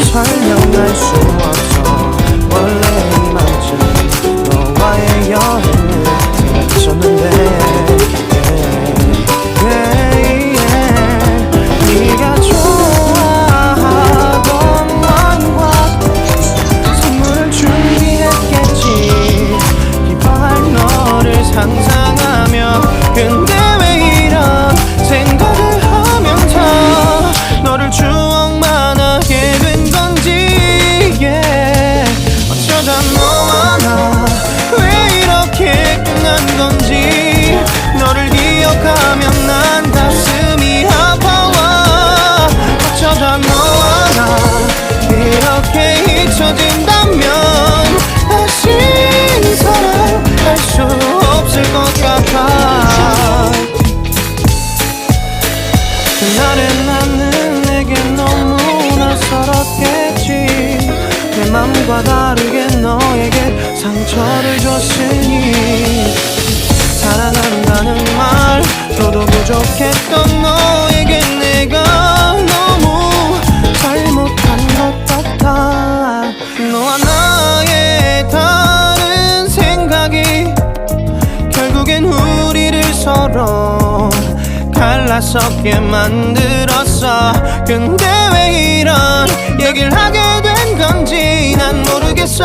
설명할 수 없어. 원래 이만큼 너와의 여행을 생각했었는데 네가 좋아하던 왕과 선물을 준비했겠지. 기뻐할 너를 상상하며. 근데 왜 이런 생각을 하면서 너를 추억만 하게 된 건지. 어쩌다 너와 나 왜 이렇게 끝난 건지. 너를 기억하면 난 가슴이 아파와. 어쩌다 너와 나 이렇게 잊혀진다면 다시 사랑할 수 없을 것 같아. 그날의 나는 내게 너무나 서럽겠지. 내 맘과 다르게 너에게 상처를 줬으니. 사랑한다는 말로도 부족했던 너에게 내가 너무 잘못한 것 같아. 너와 나의 다른 생각이 결국엔 우리를 서로 갈라서게 만들었어. 근데 왜 이런 얘기를 하게 된 건지 난 모르겠어.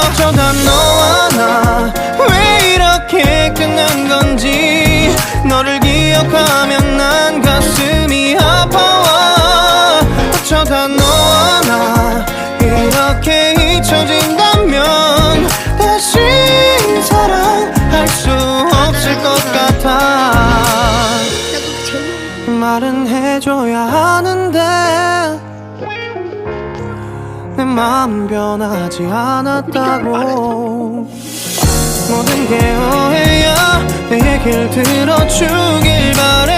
어쩌다 너와 나 왜 이렇게 끝난 건지. 너를 기억하면 난 가슴이 아파와. 어쩌다 너와 나 이렇게 잊혀진다면 다시 사랑할 수 없을 것 같아. 말은 해줘야 하는데 내 마음 변하지 않았다고. 모든 게 오해야. 내 얘길 들어주길 바래.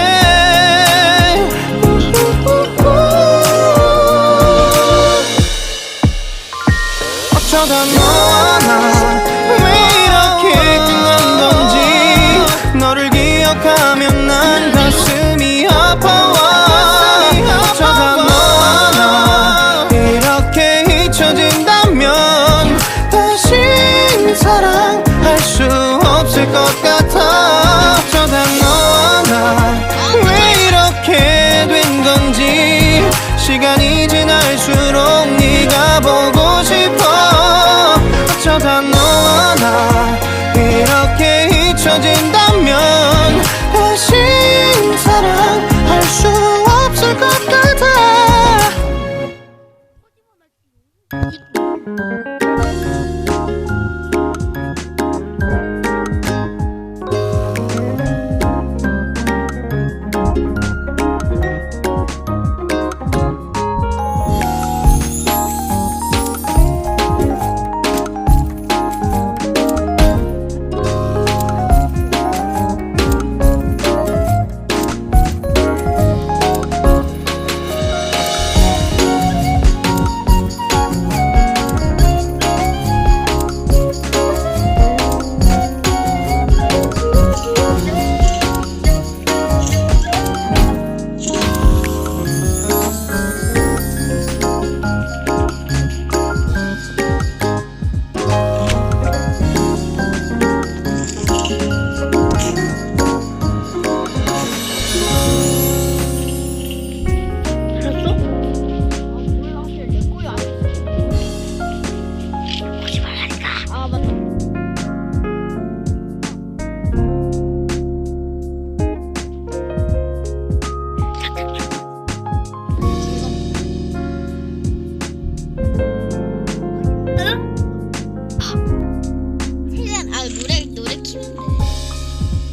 어쩌다 너와 나 왜 이렇게 끝난 건지. 너를 기억하면 난 가슴이 아파와. 어쩌다 너와 나 이렇게 잊혀진다면 다시 사랑할 수 없을 것 같아. 어쩌다 너와 나 왜 이렇게 된 건지. 시간이 지날수록 네가 보고 싶어. 어쩌다 너와 나 이렇게 잊혀진다면 다시 사랑할 수 없을 것 같아.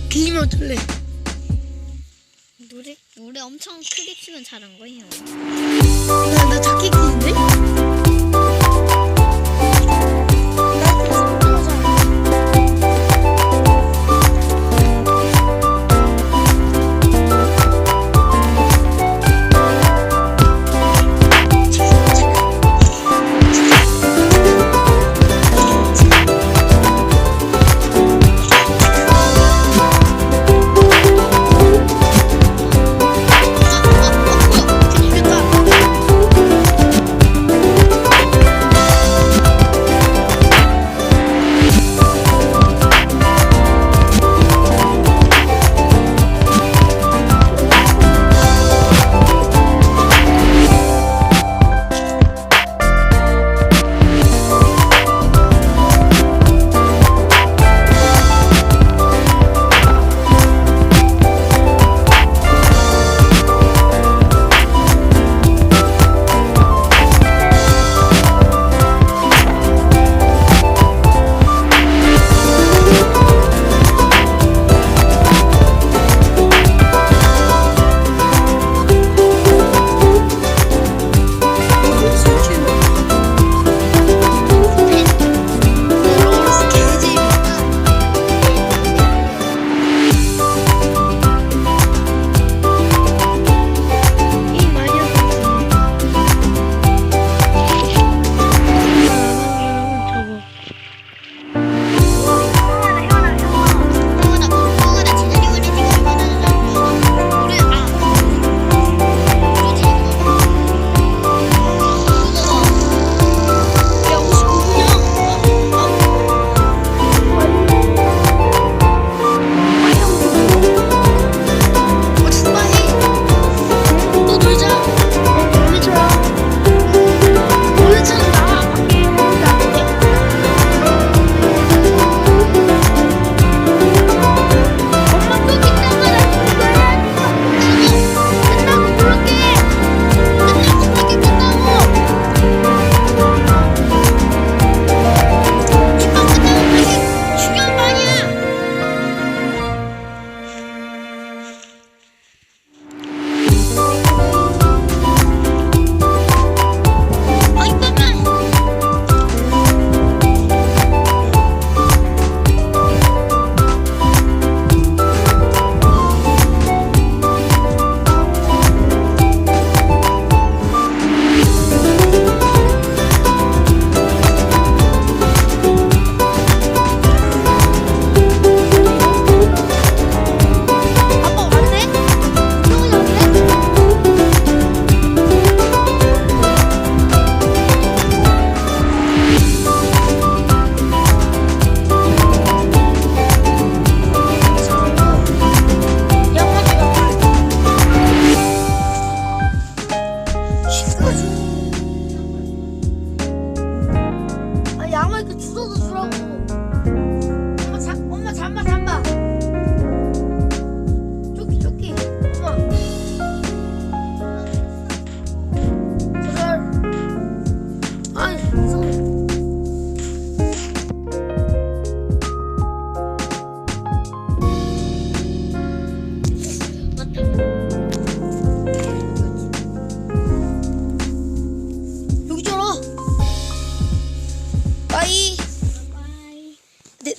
들리면 어떨래? 노래 엄청 크게 치면 잘한 거예요. 나 작게 키는데? 마스크 줘. 아 양말 이렇게 주워서 주라고. 엄마 잠바. 조끼. 엄마. 그래. 아이 이상해. 여기 있잖아. 빠이.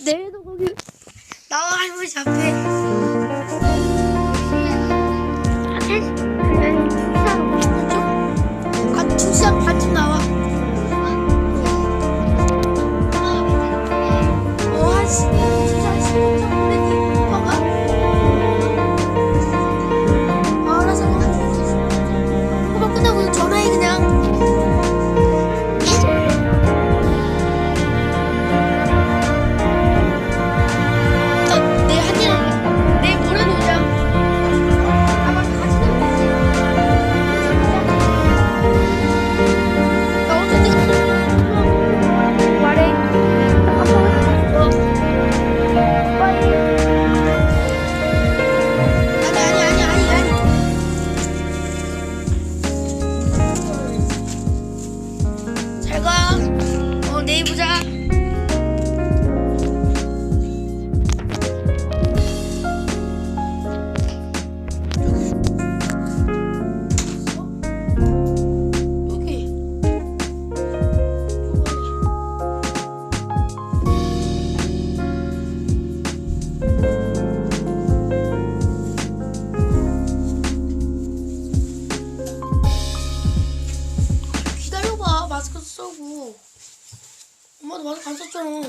내일도 거기 나와 할머니 앞에. 투시장 반쯤 나와. 한 15분 정도 봐봐. 알아서. 그거 끝나고 전화해 그냥. 내일 모레 놀자. 아마 같이 놀면 되지. 나 어쨌든 말해. 아빠 빠이. 아니. 잘 가. 내일 보자. 여기. 기다려봐. 마스크 쓰고. 엄마도 마스크 안 썼잖아.